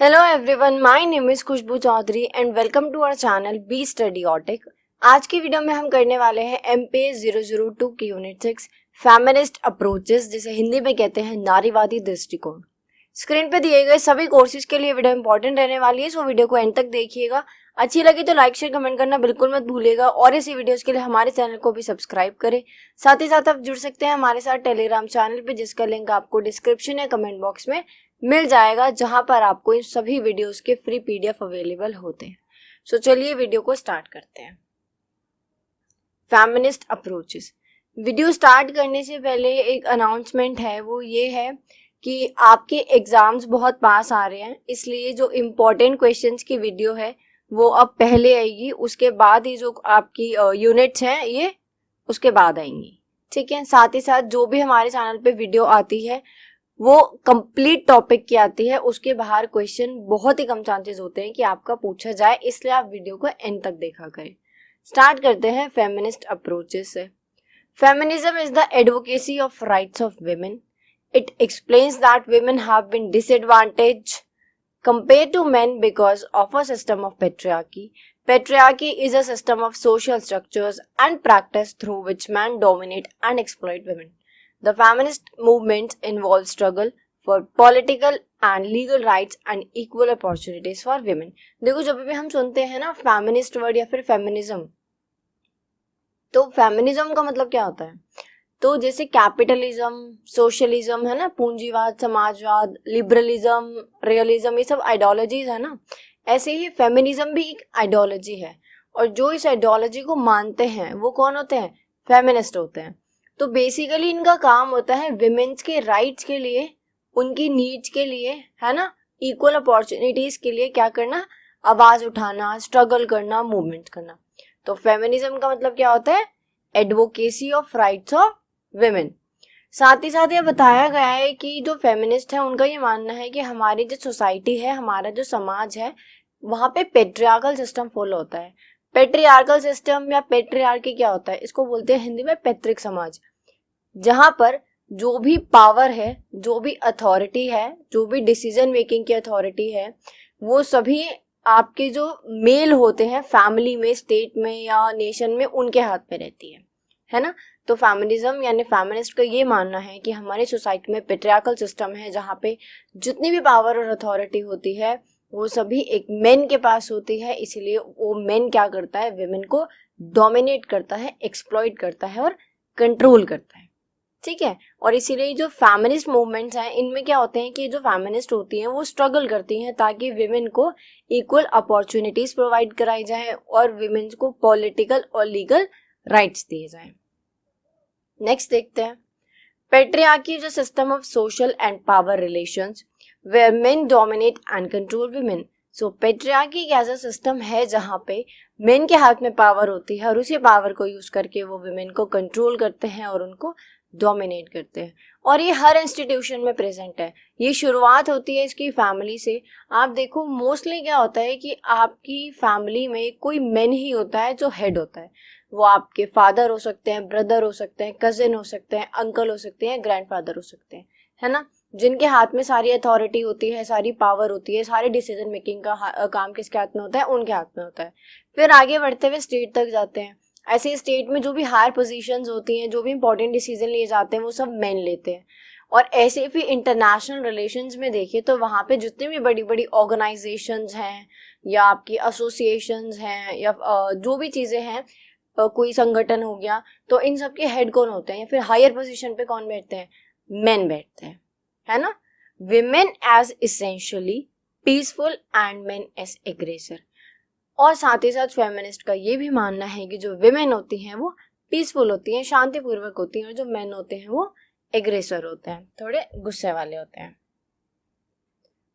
Hello everyone, my name is Khushboo Chaudhary and welcome to our channel be studiotic. आज की video में हम करने वाले हैं एमपीएस 002 की यूनिट 6 फेमिनिस्ट अप्रोचेस, जिसे हिंदी में कहते हैं नारीवादी दृष्टिकोण। स्क्रीन पे दिए गए सभी कोर्सेज के लिए वीडियो इंपॉर्टेंट रहने वाली है, सो वीडियो को एंड तक देखिएगा। अच्छी लगी तो लाइक शेयर कमेंट करना बिल्कुल मत भूलिएगा और इसी वीडियोस के लिए हमारे चैनल को भी सब्सक्राइब करें। साथ ही साथ आप जुड़ सकते हैं हमारे साथ टेलीग्राम चैनल पे, जिसका लिंक आपको डिस्क्रिप्शन या कमेंट बॉक्स में मिल जाएगा, जहां पर आपको इन सभी वीडियोस के फ्री पीडीएफ अवेलेबल होते हैं। सो चलिए वीडियो को स्टार्ट करते हैं। Feminist approaches. वीडियो स्टार्ट करने से पहले एक अनाउंसमेंट है, वो ये है कि आपके एग्जाम्स बहुत पास आ रहे हैं, इसलिए जो इम्पोर्टेंट क्वेश्चंस की वीडियो है वो अब पहले आएगी, उसके बाद ही जो आपकी यूनिट्स हैं ये उसके बाद आएंगी। ठीक है, साथ ही साथ जो भी हमारे चैनल पे वीडियो आती है वो कंप्लीट टॉपिक की आती है, उसके बाहर क्वेश्चन बहुत ही कम चांसेस होते हैं कि आपका पूछा जाए, इसलिए आप वीडियो को एंड तक देखा करें। स्टार्ट करते हैं फेमिनिस्ट अप्रोचेस से। Feminism is the advocacy of rights of women. It explains that women have been disadvantaged compared to men because of a system of patriarchy. Patriarchy is a system of social structures and practice through which men dominate and exploit women. The feminist movements involve struggle for political and legal rights and equal opportunities for women. देखो, जब भी हम सुनते हैं ना feminist word या फिर feminism, तो फेमिनिज्म का मतलब क्या होता है? तो जैसे कैपिटलिज्म, सोशलिज्म है ना, पूंजीवाद, समाजवाद, लिबरलिज्म, रियलिज्म, ये सब आइडियोलॉजीज है ना, ऐसे ही फेमिनिज्म भी एक आइडियोलॉजी है। और जो इस आइडियोलॉजी को मानते हैं वो कौन होते हैं? फेमिनिस्ट होते हैं। तो बेसिकली इनका काम होता है विमेन्स के राइट्स के लिए, उनकी नीड्स के लिए, है ना, इक्वल अपॉर्चुनिटीज के लिए क्या करना? आवाज उठाना, स्ट्रगल करना, मूवमेंट करना। तो फेमिनिज्म का मतलब क्या होता है? Advocacy of rights of women. साथ ही साथ ये बताया गया है कि जो फेमिनिस्ट है उनका ये मानना है कि हमारी जो सोसाइटी है, हमारा जो समाज है, वहां पे पेट्रियार्कल सिस्टम फॉलो होता है। पेट्रियार्कल सिस्टम या पेट्रियार्की क्या होता है? इसको बोलते हैं हिंदी में पैतृक समाज, जहां पर जो भी पावर है, जो भी अथॉरिटी है, जो भी डिसीजन मेकिंग की अथॉरिटी है, वो सभी आपके जो मेल होते हैं फैमिली में, स्टेट में या नेशन में, उनके हाथ में रहती है ना। तो फेमिनिज्म यानी फेमिनिस्ट का ये मानना है कि हमारी सोसाइटी में पेट्रियार्कल सिस्टम है, जहाँ पे जितनी भी पावर और अथॉरिटी होती है वो सभी एक मेन के पास होती है, इसीलिए वो मेन क्या करता है? विमेन को डोमिनेट करता है, एक्सप्लॉइट करता है और कंट्रोल करता है। ठीक है, और इसीलिए जो फेमिनिस्ट मूवमेंट्स हैं, इनमें क्या होते हैं कि जो फेमिनिस्ट होती हैं वो स्ट्रगल करती हैं ताकि विमेन को इक्वल अपॉर्चुनिटीज प्रोवाइड कराई जाए और विमेन को पॉलिटिकल और लीगल राइट्स दिए जाएं। नेक्स्ट देखते हैं, patriarchy is a system of social and power relations where men dominate and control women. So patriarchy एक ऐसा सिस्टम है जहां पे मेन के हाथ में पावर होती है और उसी पावर को यूज करके वो विमेन को कंट्रोल करते हैं और उनको डोमिनेट करते हैं। और ये हर इंस्टीट्यूशन में प्रेजेंट है। ये शुरुआत होती है इसकी फैमिली से। आप देखो मोस्टली क्या होता है कि आपकी फैमिली में कोई मेन ही होता है जो हेड होता है। वो आपके फादर हो सकते हैं, ब्रदर हो सकते हैं, कजिन हो सकते हैं, अंकल हो सकते हैं, ग्रैंडफादर हो सकते हैं, है ना, जिनके हाथ में सारी अथॉरिटी होती है, सारी पावर होती है, सारे डिसीजन मेकिंग का काम किसके हाथ में होता है? उनके हाथ में होता है। फिर आगे बढ़ते हुए स्टेट तक जाते हैं। ऐसे स्टेट में जो भी हायर पोजीशंस होती हैं, जो भी इंपॉर्टेंट डिसीजन लिए जाते हैं, वो सब मेन लेते हैं। और ऐसे फिर इंटरनेशनल रिलेशंस में देखिए तो वहाँ पे जितनी भी बड़ी बड़ी ऑर्गेनाइजेशंस हैं या आपकी एसोसिएशंस हैं या जो भी चीज़ें हैं, कोई संगठन हो गया, तो इन सब के हेड कौन होते हैं या फिर हायर पोजीशन पे कौन बैठते हैं? मेन बैठते हैं, है ना। Women as essentially peaceful and men as aggressor. और साथ ही साथ फेमिनिस्ट का ये भी मानना है कि जो विमेन होती हैं वो पीसफुल होती हैं, शांतिपूर्वक होती हैं, और जो मेन होते हैं वो एग्रेसर होते हैं, थोड़े गुस्से वाले होते हैं।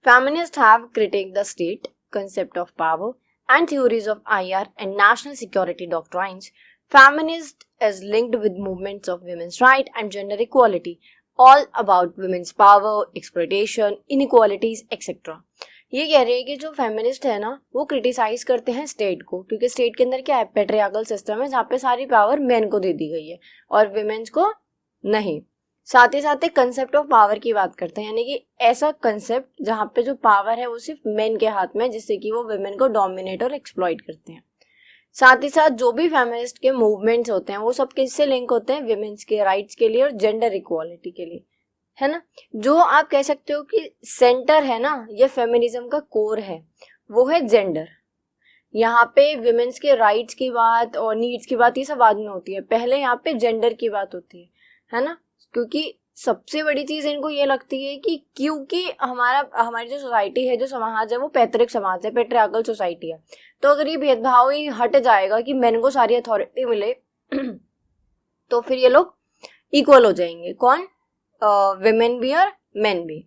Feminists have critiqued the state, concept of power, and theories of IR and national security doctrines. Feminist is linked with movements of women's rights and gender equality, all about women's power, exploitation, inequalities, etc. ये कह रहे हैं कि जो feminist है ना वो criticise करते हैं स्टेट को, क्योंकि स्टेट के अंदर क्या है? पेट्रियार्कल सिस्टम है जहाँ पे सारी पावर मेन को दे दी गई है और विमेन्स को नहीं। साथ ही साथ एक कंसेप्ट ऑफ पावर की बात करते हैं, यानी कि ऐसा कंसेप्ट जहाँ पे जो पावर है वो सिर्फ मेन के हाथ में है, जिससे कि वो वुमेन को डोमिनेट और एक्सप्लॉइट करते हैं। साथ ही साथ जो भी फेमिनिस्ट के मूवमेंट्स होते हैं वो सब किससे लिंक होते हैं, विमेन्स के राइट्स के लिए और जेंडर इक्वालिटी के लिए, है ना। जो आप कह सकते हो कि सेंटर है ना, ये फेमिनिज्म का कोर है, वो है जेंडर। यहाँ पे विमेन्स के राइट्स की बात और नीड्स की बात ये सब बाद में होती है, पहले यहाँ पे जेंडर की बात होती है ना। क्योंकि सबसे बड़ी चीज इनको ये लगती है कि क्योंकि हमारी जो सोसाइटी है, जो समाज है, वो पैतृक समाज है, पेट्रियार्कल सोसाइटी है। तो अगर ये भेदभाव ही हट जाएगा कि मेन को सारी अथॉरिटी मिले तो फिर ये लोग इक्वल हो जाएंगे, कौन, विमेन भी और मेन भी।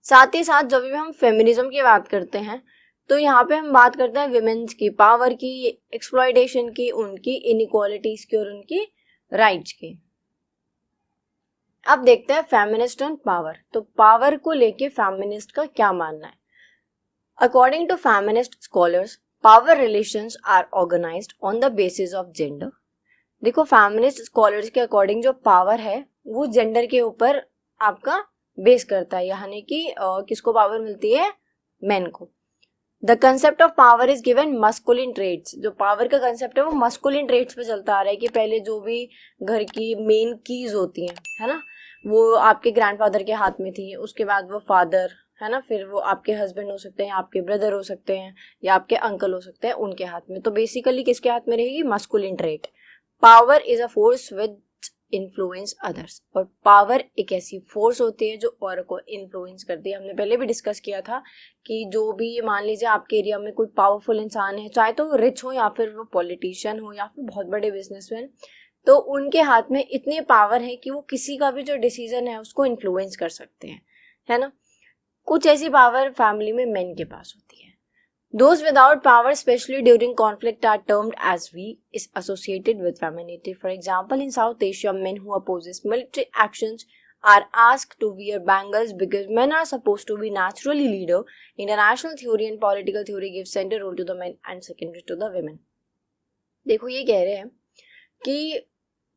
साथ ही साथ जब भी हम फेमिनिज्म की बात करते हैं तो यहाँ पे हम बात करते हैं विमेन्स की पावर की, एक्सप्लॉयटेशन की, उनकी इनइक्वालिटीज की और उनकी राइट्स की। अब देखते हैं फेमिनिस्ट एंड पावर। तो पावर को लेके फेमिनिस्ट का क्या मानना है। According to feminist scholars, power relations are organised on the basis of gender. देखो फेमिनिस्ट स्कॉलर्स के अकॉर्डिंग जो पावर है वो जेंडर के ऊपर आपका बेस करता है, यानी कि किसको पावर मिलती है, मेन को। The concept of power is given masculine traits. जो पावर का कंसेप्ट है वो मस्कुलिन ट्रेट्स पे चलता आ रहा है कि पहले जो भी घर की मेन कीज होती हैं, है ना, वो आपके ग्रैंडफादर के हाथ में थी, उसके बाद वो फादर, है ना, फिर वो आपके हस्बैंड हो सकते हैं, आपके ब्रदर हो सकते हैं, या आपके अंकल हो सकते हैं, उनके हाथ में। तो बेसिकली किसके हाथ में रहेगी, masculine trait. Power is a force with influence others. और पावर एक ऐसी फोर्स होती है जो और को इन्फ्लुएंस करती है। हमने पहले भी डिस्कस किया था कि जो भी मान लीजिए आपके एरिया में कोई पावरफुल इंसान है, चाहे तो वो रिच हो या फिर वो पॉलिटिशियन हो या फिर बहुत बड़े बिजनेसमैन, तो उनके हाथ में इतनी पावर है कि वो किसी का भी जो डिसीजन है उसको इन्फ्लुएंस कर सकते हैं, है ना। कुछ ऐसी पावर फैमिली में मेन के पास होती है। Those without power, especially during conflict, are termed as weak, is associated with femininity. For example, in South Asia, men who opposes military actions are asked to wear bangles because men are supposed to be naturally leader. International theory and political theory gives center role to the men and secondary to the women. देखो ये कह रहे हैं कि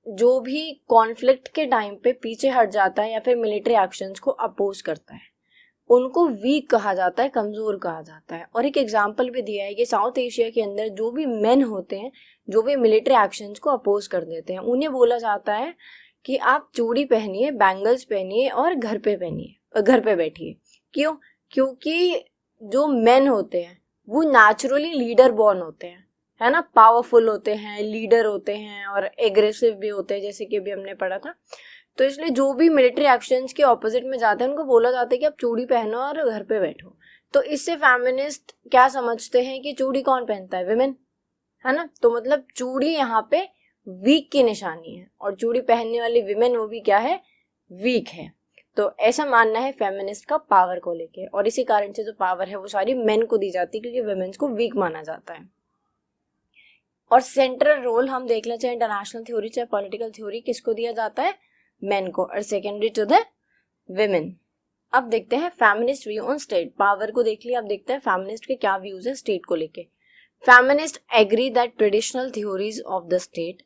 जो भी conflict के time पे पीछे हट जाता है या फिर मिलिट्री एक्शंस को अपोज करता है उनको वीक कहा जाता है, कमजोर कहा जाता है। और एक एग्जाम्पल भी दिया है कि साउथ एशिया के अंदर जो भी मेन होते हैं जो भी मिलिट्री एक्शंस को अपोज कर देते हैं उन्हें बोला जाता है कि आप चूड़ी पहनिए, बैंगल्स पहनिए और घर पे पहनिए, घर पे बैठिए। क्यों? क्योंकि जो मेन होते हैं वो नेचुरली लीडर बॉर्न होते हैं, है ना, पावरफुल होते हैं, लीडर होते हैं और एग्रेसिव भी होते हैं, जैसे कि अभी हमने पढ़ा था। तो इसलिए जो भी मिलिट्री एक्शंस के ऑपोजिट में जाते हैं उनको बोला जाता है कि आप चूड़ी पहनो और घर पे बैठो। तो इससे फेमिनिस्ट क्या समझते हैं कि चूड़ी कौन पहनता है, विमेन, है ना। तो मतलब चूड़ी यहाँ पे वीक की निशानी है और चूड़ी पहनने वाली विमेन वो भी क्या है, वीक है। तो ऐसा मानना है फेमिनिस्ट का पावर को लेके, और इसी कारण से जो पावर है वो सारी मेन को दी जाती है क्योंकि विमेन्स को वीक माना जाता है। और सेंट्रल रोल हम देख लें, चाहे इंटरनेशनल थ्योरी चाहे पॉलिटिकल थ्योरी, किसको दिया जाता है, मेन को, और सेकेंडरी टू द विमेन। अब देखते हैं feminist view on state. Power को देख लिया, अब देखते हैं फेमिनिस्ट के क्या व्यूज है स्टेट को लेके। Feminist agree that traditional theories of the state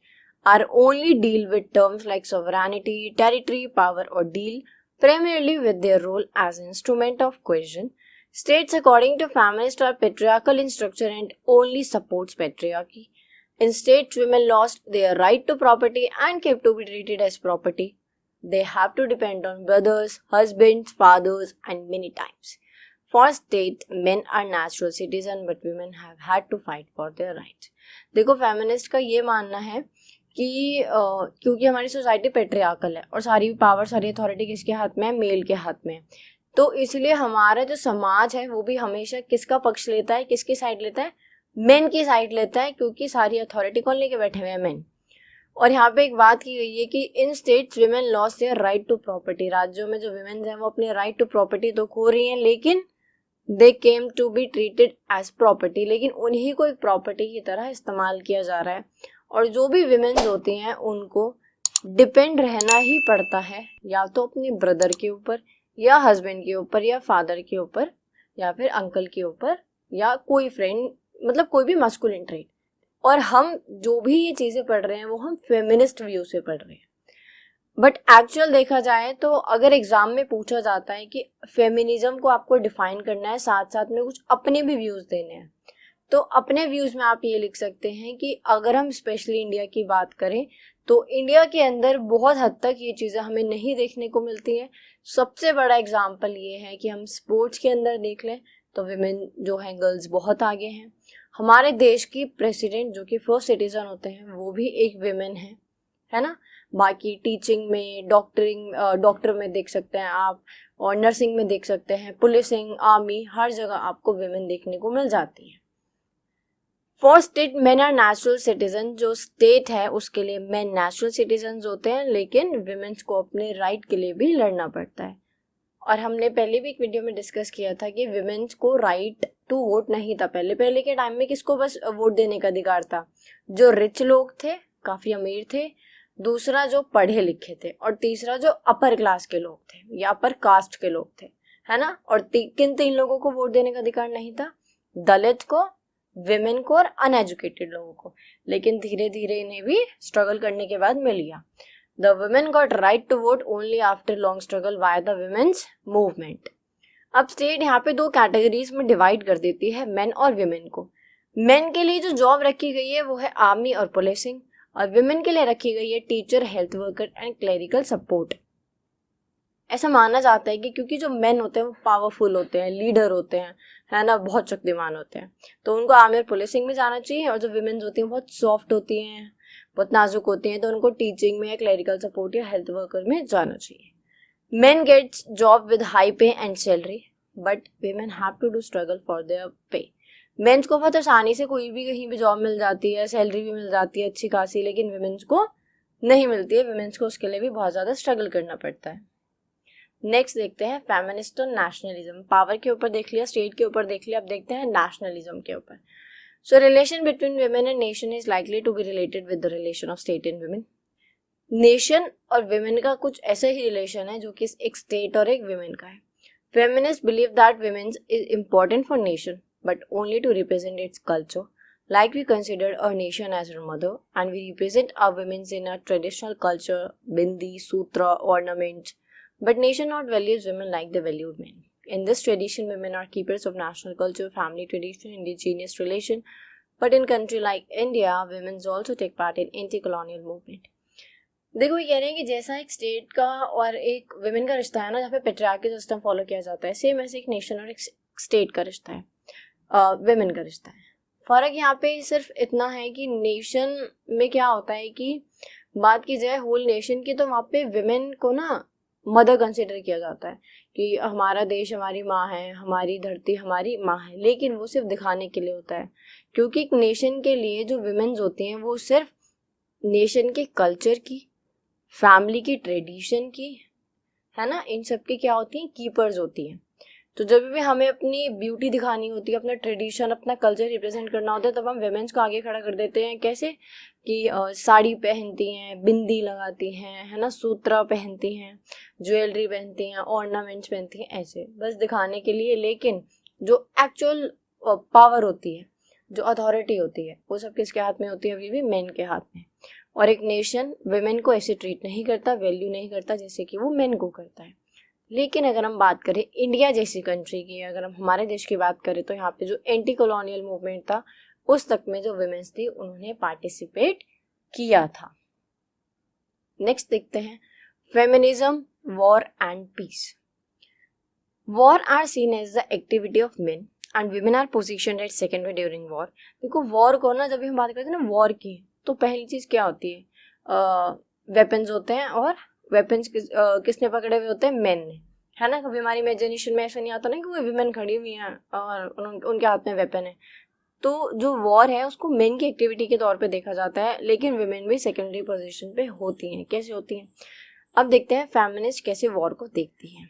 are only deal with terms like sovereignty, territory, power, और deal primarily with their role as an instrument of coercion. States, according to feminists, are patriarchal in structure and only supports patriarchy. In states, women lost their right to property and kept to be treated as property. They have to depend on brothers, husbands, fathers, and many times. For state, men are natural citizens, but women have had to fight for their rights. देखो feminist का ये मानना है कि क्योंकि हमारी society patriarchal है और सारी पावर, सारी अथॉरिटी किसके हाथ में है, मेल के हाथ में है, तो इसलिए हमारा जो समाज है वो भी हमेशा किसका पक्ष लेता है, किसकी साइड लेता है, मेन की साइड लेता है, क्योंकि सारी अथॉरिटी कौन लेके बैठे हुए हैं, मेन। और यहाँ पे एक बात की गई है कि in states women loss their right to property. राज्यों में जो विमेन हैं वो अपने राइट टू प्रॉपर्टी तो खो रही हैं, लेकिन they came to be treated as property, लेकिन उन्हीं को एक प्रॉपर्टी की तरह इस्तेमाल किया जा रहा है। और जो भी विमेन्स होती हैं उनको डिपेंड रहना ही पड़ता है, या तो अपने ब्रदर के ऊपर, या हस्बैंड के ऊपर, या फादर के ऊपर, या फिर अंकल के ऊपर, या कोई फ्रेंड, मतलब कोई भी मस्कुलिन ट्रेट। और हम जो भी ये चीजें पढ़ रहे हैं वो हम फेमिनिस्ट व्यू से पढ़ रहे हैं। बट एक्चुअल देखा जाए तो अगर एग्जाम में पूछा जाता है कि फेमिनिज्म को आपको डिफाइन करना है, साथ साथ में कुछ अपने भी व्यूज देने हैं, तो अपने व्यूज में आप ये लिख सकते हैं कि अगर हम स्पेशली इंडिया की बात करें तो इंडिया के अंदर बहुत हद तक ये चीज़ें हमें नहीं देखने को मिलती हैं। सबसे बड़ा एग्जाम्पल ये है कि हम स्पोर्ट्स के अंदर देख लें तो विमेन जो हैं, गर्ल्स बहुत आगे हैं। हमारे देश की प्रेसिडेंट जो कि फर्स्ट सिटीजन होते हैं वो भी एक विमेन है ना। बाकी टीचिंग में, डॉक्टर में देख सकते हैं आप, और नर्सिंग में देख सकते हैं, पुलिसिंग, आर्मी, हर जगह आपको विमेन देखने को मिल जाती हैं। For state men are natural citizen, जो स्टेट है उसके लिए मेन नेचुरल सिटीजन होते हैं, लेकिन विमेन्स को अपने राइट के लिए भी लड़ना पड़ता है। और हमने पहले भी एक वीडियो में डिस्कस किया था कि विमेन्स को राइट टू वोट नहीं था। पहले के टाइम में किसको बस वोट देने का अधिकार था? जो रिच लोग थे, काफी अमीर थे, दूसरा जो पढ़े लिखे थे, और तीसरा जो अपर क्लास के लोग थे या अपर कास्ट के लोग थे, है ना। और किन तीन लोगों को वोट देने का अधिकार नहीं था? दलित को, विमेन को और अनएजुकेटेड लोगों को। लेकिन धीरे धीरे इन्हें भी स्ट्रगल करने के बाद मिल गया। The women got right to vote only after long struggle via the women's movement. अब स्टेट यहाँ पे दो कैटेगरीज में डिवाइड कर देती है, मेन और विमेन को। मेन के लिए जो जॉब रखी गई है वो है आर्मी और पुलिसिंग, और विमेन के लिए रखी गई है teacher, health worker and clerical support. ऐसा माना जाता है कि क्योंकि जो मेन होते हैं वो पावरफुल होते हैं, लीडर होते हैं, है ना, बहुत शक्तिमान होते हैं, तो उनको आर्मी और पुलिसिंग में जाना चाहिए। और जो विमेन्स होती हैं बहुत सॉफ्ट होती हैं, बहुत नाजुक होती हैं, तो उनको टीचिंग में या क्लेरिकल सपोर्ट या हेल्थ वर्कर में जाना चाहिए। Men gets job with high pay and salary, but women have to do struggle for their pay. Mens को बहुत आसानी से कोई भी कहीं भी जॉब मिल जाती है, सैलरी भी मिल जाती है अच्छी खासी, लेकिन विमेन्स को नहीं मिलती है। विमेन्स को उसके लिए भी बहुत ज्यादा स्ट्रगल करना पड़ता है। नेक्स्ट देखते हैं फेमिनिस्ट और नेशनलिज्म। पावर के ऊपर देख लिया, स्टेट के ऊपर देख लिया, अब देखते हैं नेशनलिज्म के ऊपर। So relation between women and nation is likely to be related with the relation of state and women. Nation और वुमेन का कुछ ऐसा ही रिलेशन है जो कि एक स्टेट और एक वुमेन का है। Feminist believe that women is important for nation but only to represent its culture, like we consider our nation as our mother and we represent our women in our traditional culture, bindi, sutra, ornaments. But nation not values women like they valued men. In this tradition, women are keepers of national culture, family tradition, indigenous relation. But in country like India, women also take part in anti-colonial movement. देखो, ये कह रहे हैं कि जैसा एक state का और एक विमेन का रिश्ता है ना, जहाँ पे पेट्रियार्की सिस्टम फॉलो किया जाता है, सेम ऐसे एक नेशन और एक स्टेट का रिश्ता है, विमेन का रिश्ता है। फर्क यहाँ पे सिर्फ इतना है कि नेशन में क्या होता है कि बात की जाए होल नेशन की, तो वहाँ पे विमेन को ना मदर कंसिडर किया जाता है कि हमारा देश हमारी माँ है, हमारी धरती हमारी माँ है। लेकिन वो सिर्फ दिखाने के लिए होता है, क्योंकि एक नेशन के लिए जो विमेन्स होती हैं वो सिर्फ नेशन के कल्चर की, फैमिली की, ट्रेडिशन की, है ना, इन सब की क्या होती हैं, कीपर्स होती हैं। तो जब भी हमें अपनी ब्यूटी दिखानी होती है, अपना ट्रेडिशन, अपना कल्चर रिप्रेजेंट करना होता है, तब हम वुमेन्स को आगे खड़ा कर देते हैं। कैसे कि साड़ी पहनती हैं, बिंदी लगाती हैं, है ना, सूत्रा पहनती हैं, ज्वेलरी पहनती हैं, ऑर्नामेंट्स पहनती हैं, ऐसे बस दिखाने के लिए। लेकिन जो एक्चुअल पावर होती है, जो अथॉरिटी होती है, वो सब किसके हाथ में होती है? अभी भी मेन के हाथ में। और एक नेशन वुमेन को ऐसे ट्रीट नहीं करता, वैल्यू नहीं करता जैसे कि वो मेन को करता है। लेकिन अगर हम बात करें इंडिया जैसी कंट्री की, अगर हम हमारे देश की बात करें, तो यहाँ पे जो एंटी कॉलोनियल मूवमेंट था उस तक में जो विमेन्स थी उन्होंने पार्टिसिपेट किया था। नेक्स्ट देखते हैं feminism, war and peace. War are seen as the activity of men and women are positioned at secondary during war. देखो, वॉर को ना, जब भी हम बात करते हैं ना वॉर की, तो पहली चीज क्या होती है? वेपन्स होते हैं, और वेपन्स किसने पकड़े हुए होते हैं? मेन ने, है ना। कभी हमारी इमेजिनेशन में ऐसा नहीं आता ना कि कोई विमेन खड़ी हुई है और उनके हाथ में वेपन है। तो जो वॉर है उसको मेन की एक्टिविटी के तौर पे देखा जाता है, लेकिन विमेन भी सेकेंडरी पोजीशन पे होती हैं। कैसे होती हैं? अब देखते हैं फेमिनिस्ट कैसे वॉर को देखती हैं।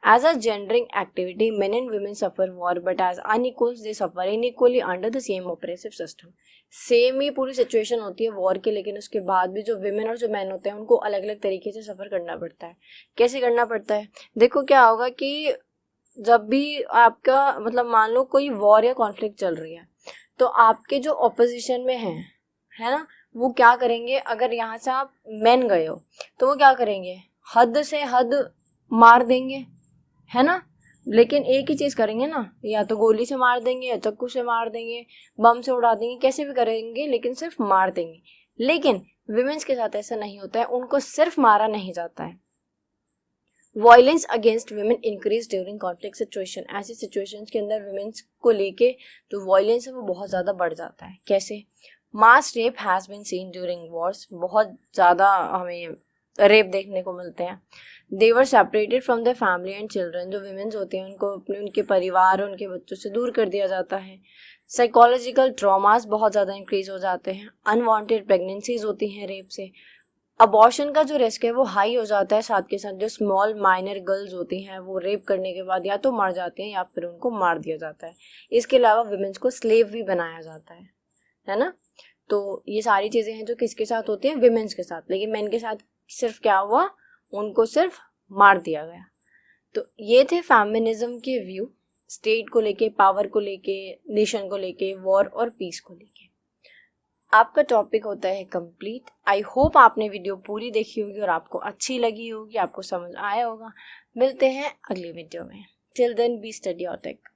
As a gendering activity, men and women suffer war, but as unequals they suffer unequally under the same oppressive system. Same ही पूरी सिचुएशन होती है वॉर की, लेकिन उसके बाद भी जो विमेन और जो मैन होते हैं उनको अलग अलग तरीके से सफर करना पड़ता है। कैसे करना पड़ता है? देखो, क्या होगा कि जब भी आपका मतलब मान लो कोई वॉर या कॉन्फ्लिक्ट चल रही है, तो आपके जो ऑपोजिशन में है ना, वो क्या करेंगे, अगर यहाँ से आप मेन गए हो तो वो क्या करेंगे, हद से हद मार देंगे, है ना। लेकिन एक ही चीज करेंगे ना, या तो गोली से मार देंगे या चाकू से मार देंगे, बम से उड़ा देंगे, कैसे भी करेंगे लेकिन सिर्फ मार देंगे। लेकिन विमेंस के साथ ऐसा नहीं होता है, उनको सिर्फ मारा नहीं जाता है। Violence against women increase during conflict situation, ऐसी सिचुएशंस के अंदर वुमेन्स को लेके जो वायलेंस है वो बहुत ज़्यादा बढ़ जाता है। कैसे, mass rape has been seen during wars, बहुत ज़्यादा हमें रेप देखने को मिलते हैं। They were separated from the family and children, जो वुमेन्स होते हैं उनको अपने उनके परिवार उनके बच्चों से दूर कर दिया जाता है। साइकोलॉजिकल ट्रॉमास बहुत ज़्यादा इंक्रीज हो जाते हैं। अनवांटेड प्रेगनेंसीज होती हैं रेप से। अबॉर्शन का जो रिस्क है वो हाई हो जाता है। साथ के साथ जो स्मॉल माइनर गर्ल्स होती हैं वो रेप करने के बाद या तो मर जाती हैं या फिर उनको मार दिया जाता है। इसके अलावा वुमेन्स को स्लेव भी बनाया जाता है ना। तो ये सारी चीज़ें हैं जो किसके साथ होती हैं, विमेन्स के साथ। लेकिन मेन के साथ सिर्फ क्या हुआ, उनको सिर्फ मार दिया गया। तो ये थे फेमिनिज्म के व्यू, स्टेट को लेके, पावर को लेके, नेशन को लेके, वॉर और पीस को लेके। आपका टॉपिक होता है कंप्लीट। आई होप आपने वीडियो पूरी देखी होगी और आपको अच्छी लगी होगी, आपको समझ आया होगा। मिलते हैं अगली वीडियो में। Till then be study your take.